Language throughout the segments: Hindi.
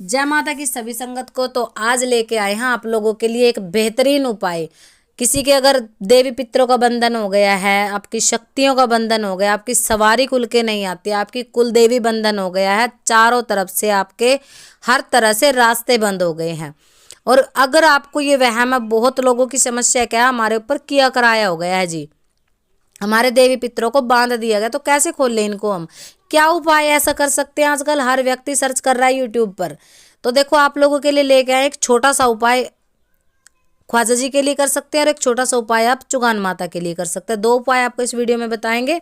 जय माता की सभी संगत को। तो आज लेके आए हैं आप लोगों के लिए एक बेहतरीन उपाय। किसी के अगर देवी पितरों का बंधन हो गया है, आपकी शक्तियों का बंधन हो गया, आपकी सवारी खुल के नहीं आती, आपकी कुल देवी बंधन हो गया है, चारों तरफ से आपके हर तरह से रास्ते बंद हो गए हैं, और अगर आपको ये वहम है, बहुत लोगों की समस्या क्या है, हमारे ऊपर किया कराया हो गया है जी, हमारे देवी पितरों को बांध दिया गया, तो कैसे खोल ले इनको हम, क्या उपाय ऐसा कर सकते हैं। आजकल हर व्यक्ति सर्च कर रहा है यूट्यूब पर। तो देखो आप लोगों के लिए लेके आए एक छोटा सा उपाय, ख्वाजा जी के लिए कर सकते हैं और एक छोटा सा उपाय आप चुगान माता के लिए कर सकते हैं। दो उपाय आपको इस वीडियो में बताएंगे।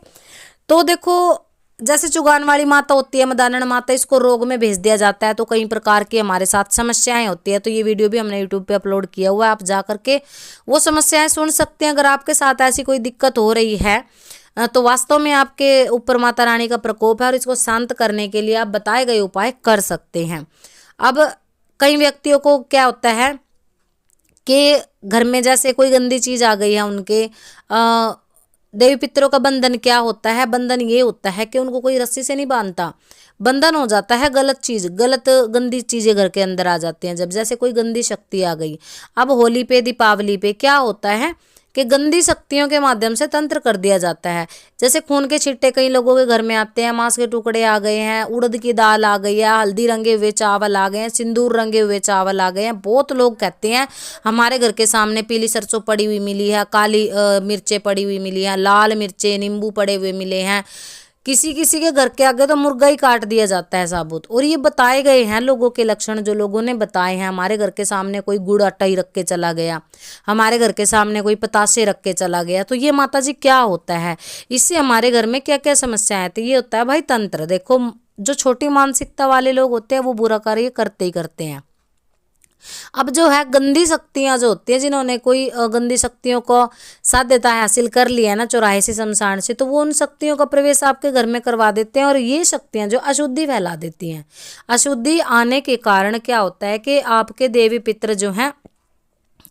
तो देखो, जैसे चुगान वाली माता होती है, मदानन माता, इसको रोग में भेज दिया जाता है, तो कई प्रकार की हमारे साथ समस्याएं होती है। तो ये वीडियो भी हमने यूट्यूब पे अपलोड किया हुआ है, आप जा करके वो समस्याएं सुन सकते हैं। अगर आपके साथ ऐसी कोई दिक्कत हो रही है तो वास्तव में आपके ऊपर माता रानी का प्रकोप है, और इसको शांत करने के लिए आप बताए गए उपाय कर सकते हैं। अब कई व्यक्तियों को क्या होता है कि घर में जैसे कोई गंदी चीज आ गई है उनके, देवी पितरों का बंधन क्या होता है, बंधन ये होता है कि उनको कोई रस्सी से नहीं बांधता, बंधन हो जाता है गलत चीज, गलत गंदी चीजें घर के अंदर आ जाती हैं जब, जैसे कोई गंदी शक्ति आ गई। अब होली पे, दीपावली पे क्या होता है कि गंदी शक्तियों के माध्यम से तंत्र कर दिया जाता है। जैसे खून के छिट्टे कई लोगों के घर में आते हैं, मांस के टुकड़े आ गए हैं, उड़द की दाल आ गई है, हल्दी रंगे हुए चावल आ गए हैं, सिंदूर रंगे हुए चावल आ गए हैं। बहुत लोग कहते हैं हमारे घर के सामने पीली सरसों पड़ी हुई मिली है, काली मिर्चें पड़ी हुई मिली हैं, लाल मिर्चें, नींबू पड़े हुए मिले हैं। किसी किसी के घर के आगे तो मुर्गा ही काट दिया जाता है साबुत। और ये बताए गए हैं लोगों के लक्षण, जो लोगों ने बताए हैं। हमारे घर के सामने कोई गुड़ आटा ही रख के चला गया, हमारे घर के सामने कोई पतासे रख के चला गया। तो ये माता जी क्या होता है, इससे हमारे घर में क्या क्या समस्या है। तो ये होता है भाई तंत्र। देखो, जो छोटी मानसिकता वाले लोग होते हैं वो बुरा कार्य करते ही करते हैं। अब जो है गंदी शक्तियां जो होती हैं, जिन्होंने कोई गंदी शक्तियों को साध्यता हासिल कर लिया है ना, चौराहे से शमशान से, तो वो उन शक्तियों का प्रवेश आपके घर में करवा देते हैं। और ये शक्तियां जो अशुद्धि फैला देती हैं, अशुद्धि आने के कारण क्या होता है कि आपके देवी पितर जो हैं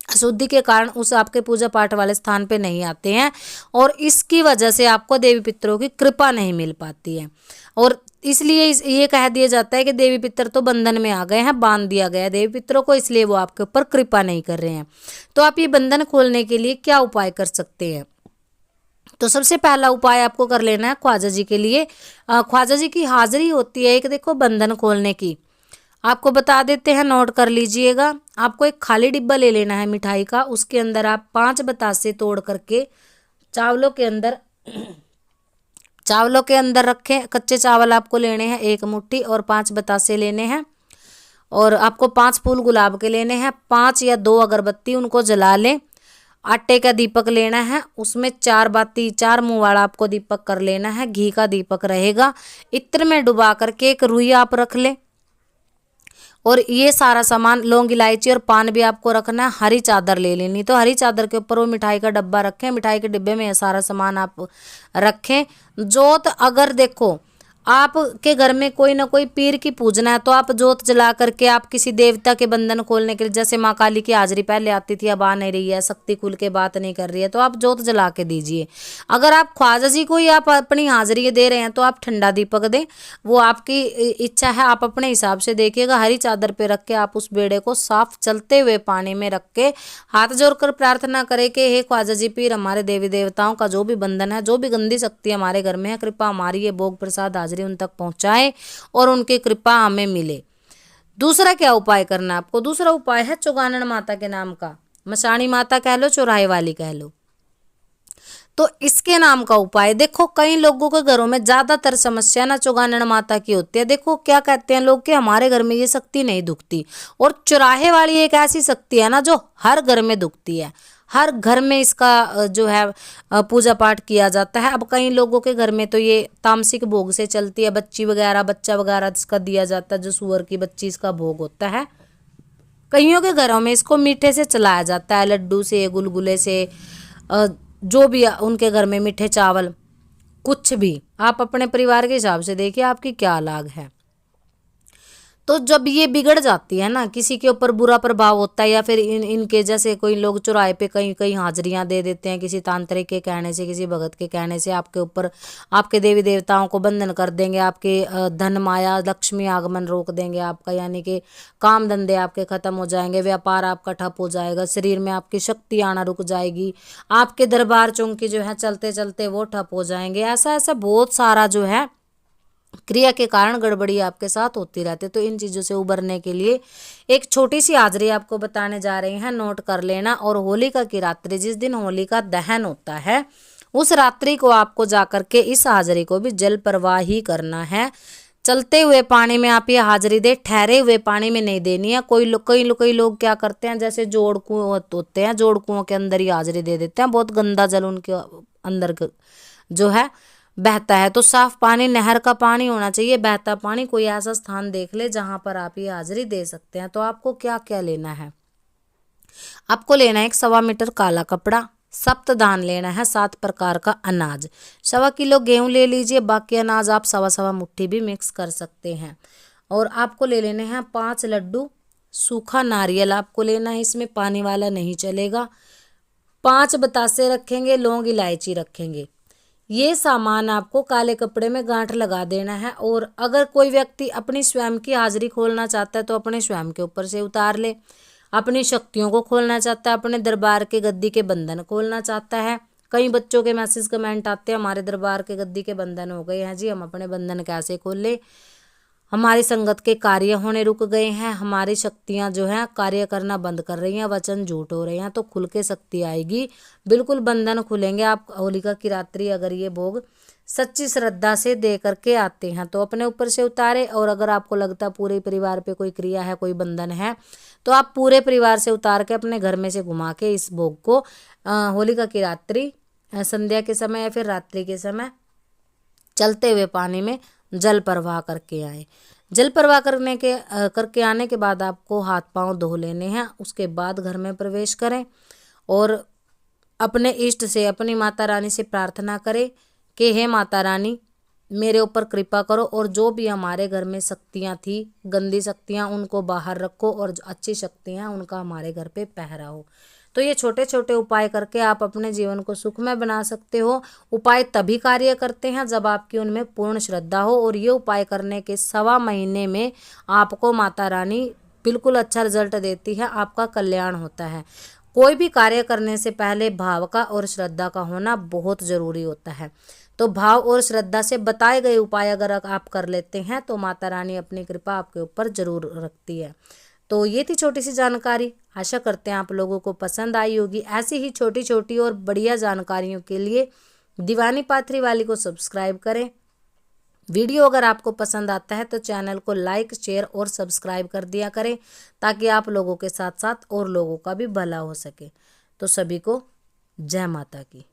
अशुद्धि के कारण उस आपके पूजा पाठ वाले स्थान पे नहीं आते हैं, और इसकी वजह से आपको देवी पितरों की कृपा नहीं मिल पाती है। और इसलिए ये कह दिया जाता है कि देवी पितर तो बंधन में आ गए हैं, बांध दिया गया है देवी पितरों को, इसलिए वो आपके ऊपर कृपा नहीं कर रहे हैं। तो आप ये बंधन खोलने के लिए क्या उपाय कर सकते हैं। तो सबसे पहला उपाय आपको कर लेना है ख्वाजा जी के लिए। ख्वाजा जी की हाजिरी होती है एक, देखो, बंधन खोलने की। आपको बता देते हैं, नोट कर लीजिएगा। आपको एक खाली डिब्बा ले लेना है मिठाई का, उसके अंदर आप 5 बतासे तोड़ करके चावलों के अंदर रखें। कच्चे चावल आपको लेने हैं 1 मुट्ठी, और 5 बतासे लेने हैं, और आपको 5 फूल गुलाब के लेने हैं, 5 या 2 अगरबत्ती, उनको जला लें। आटे का दीपक लेना है, उसमें 4 बाती, 4 मुंह वाला आपको दीपक कर लेना है, घी का दीपक रहेगा। इत्र में डुबा करके एक रुई आप रख लें, और ये सारा सामान, लौंग इलायची और पान भी आपको रखना है। हरी चादर ले लेनी, तो हरी चादर के ऊपर वो मिठाई का डब्बा रखें, मिठाई के डिब्बे में ये सारा सामान आप रखें। जोत, अगर देखो आपके घर में कोई ना कोई पीर की पूजना है, तो आप जोत जला करके आप किसी देवता के बंधन खोलने के लिए, जैसे माँ काली की हाजिरी पहले आती थी, अब आ नहीं रही है, शक्ति खुल के बात नहीं कर रही है, तो आप जोत जला के दीजिए। अगर आप ख्वाजा जी को ही आप अपनी हाजिरी दे रहे हैं, तो आप ठंडा दीपक दें, वो आपकी इच्छा है, आप अपने हिसाब से देखिएगा। हरी चादर पे रख के आप उस बेड़े को साफ चलते हुए पानी में रख के हाथ जोड़कर प्रार्थना करें कि हे ख्वाजा जी पीर, हमारे देवी देवताओं का जो भी बंधन है, जो भी गंदी शक्ति हमारे घर में है, कृपा हमारी ये भोग प्रसाद हाजिरी उन तक पहुंचाए, और उनकी कृपा हमें मिले। दूसरा क्या उपाय करना है आपको, दूसरा उपाय है चौगानन माता के नाम का। मशाणी माता कह लो, चौराहे वाली कह लो, तो इसके नाम का उपाय। देखो, कई लोगों के घरों में ज्यादातर समस्या ना चौगानन माता की होती है। देखो क्या कहते हैं लोग कि हमारे घर में ये शक्ति नहीं दुखती, और चौराहे वाली एक ऐसी शक्ति है ना जो हर घर में दुखती है, हर घर में इसका जो है पूजा पाठ किया जाता है। अब कई लोगों के घर में तो ये तामसिक भोग से चलती है, बच्ची वगैरह, बच्चा वगैरह इसका दिया जाता है, जो सुअर की बच्ची, इसका भोग होता है। कईयों के घरों में इसको मीठे से चलाया जाता है, लड्डू से, गुलगुले से, जो भी उनके घर में, मीठे चावल, कुछ भी। आप अपने परिवार के हिसाब से देखिए आपकी क्या लाग है। तो जब ये बिगड़ जाती है ना, किसी के ऊपर बुरा प्रभाव होता है, या फिर इनके जैसे कोई लोग चौराहे पे कहीं कहीं हाजिरियां दे देते हैं, किसी तांत्रिक के कहने से, किसी भगत के कहने से आपके ऊपर, आपके देवी देवताओं को बंधन कर देंगे, आपके धन माया लक्ष्मी आगमन रोक देंगे आपका, यानी कि काम धंधे आपके खत्म हो जाएंगे, व्यापार आपका ठप हो जाएगा, शरीर में आपकी शक्ति आना रुक जाएगी, आपके दरबार चौंकी जो है चलते चलते वो ठप हो जाएंगे। ऐसा ऐसा बहुत सारा जो है क्रिया के कारण गड़बड़ी आपके साथ होती रहती है। तो इन चीज़ों से उबरने के लिए एक छोटी सी हाजरी आपको बताने जा रहे हैं, नोट कर लेना। और होलिका की रात्रि, जिस दिन होलिका दहन होता है, उस रात्रि को आपको जाकर के इस हाजरी को भी जल प्रवाह ही करना है। चलते हुए पानी में आप ये हाजरी दे, ठहरे हुए पानी में नहीं देनी है। कई लोग क्या करते हैं, जैसे जोड़ कुएं होते हैं, जोड़ कुओं के अंदर ही हाजरी दे देते हैं, बहुत गंदा जल उनके अंदर जो है बहता है। तो साफ पानी, नहर का पानी होना चाहिए, बहता पानी। कोई ऐसा स्थान देख ले जहां पर आप ये हाजरी दे सकते हैं। तो आपको क्या क्या लेना है, आपको लेना है 1 सवा मीटर काला कपड़ा, सप्तधान लेना है 7 प्रकार का अनाज, 1.25 किलो गेहूं ले लीजिए, बाकी अनाज आप 1.25 मुट्ठी भी मिक्स कर सकते हैं। और आपको ले लेने हैं 5 लड्डू, सूखा नारियल आपको लेना है, इसमें पानी वाला नहीं चलेगा, 5 बतासे रखेंगे, लौंग इलायची रखेंगे। ये सामान आपको काले कपड़े में गांठ लगा देना है। और अगर कोई व्यक्ति अपनी स्वयं की हाजिरी खोलना चाहता है तो अपने स्वयं के ऊपर से उतार ले, अपनी शक्तियों को खोलना चाहता है, अपने दरबार के गद्दी के बंधन खोलना चाहता है। कई बच्चों के मैसेज कमेंट आते हैं, हमारे दरबार के गद्दी के बंधन हो गए हैं जी, हम अपने बंधन कैसे खोल ले, हमारी संगत के कार्य होने रुक गए हैं, हमारी शक्तियां जो हैं कार्य करना बंद कर रही हैं, वचन झूठ हो रहे हैं। तो खुल के शक्ति आएगी, बिल्कुल बंधन खुलेंगे। आप होलिका की रात्रि अगर ये भोग सच्ची श्रद्धा से दे करके आते हैं तो अपने ऊपर से उतारे। और अगर आपको लगता है पूरे परिवार पे कोई क्रिया है, कोई बंधन है, तो आप पूरे परिवार से उतार के अपने घर में से घुमा के इस भोग को होलिका की रात्रि संध्या के समय या फिर रात्रि के समय चलते हुए पानी में जल प्रवाह करके आए। जल प्रवाह करके आने के बाद आपको हाथ पांव धो लेने हैं। उसके बाद घर में प्रवेश करें और अपने इष्ट से, अपनी माता रानी से प्रार्थना करें कि हे माता रानी, मेरे ऊपर कृपा करो, और जो भी हमारे घर में शक्तियाँ थी, गंदी शक्तियाँ, उनको बाहर रखो, और जो अच्छी शक्तियाँ उनका हमारे घर पे पहरा हो। तो ये छोटे छोटे उपाय करके आप अपने जीवन को सुखमय बना सकते हो। उपाय तभी कार्य करते हैं जब आपकी उनमें पूर्ण श्रद्धा हो। और ये उपाय करने के 1.25 महीने में आपको माता रानी बिल्कुल अच्छा रिजल्ट देती है, आपका कल्याण होता है। कोई भी कार्य करने से पहले भाव का और श्रद्धा का होना बहुत जरूरी होता है। तो भाव और श्रद्धा से बताए गए उपाय अगर आप कर लेते हैं तो माता रानी अपनी कृपा आपके ऊपर जरूर रखती है। तो ये थी छोटी सी जानकारी, आशा करते हैं आप लोगों को पसंद आई होगी। ऐसी ही छोटी छोटी और बढ़िया जानकारियों के लिए दीवानी पाथरी वाली को सब्सक्राइब करें। वीडियो अगर आपको पसंद आता है तो चैनल को लाइक, शेयर और सब्सक्राइब कर दिया करें, ताकि आप लोगों के साथ साथ और लोगों का भी भला हो सके। तो सभी को जय माता की।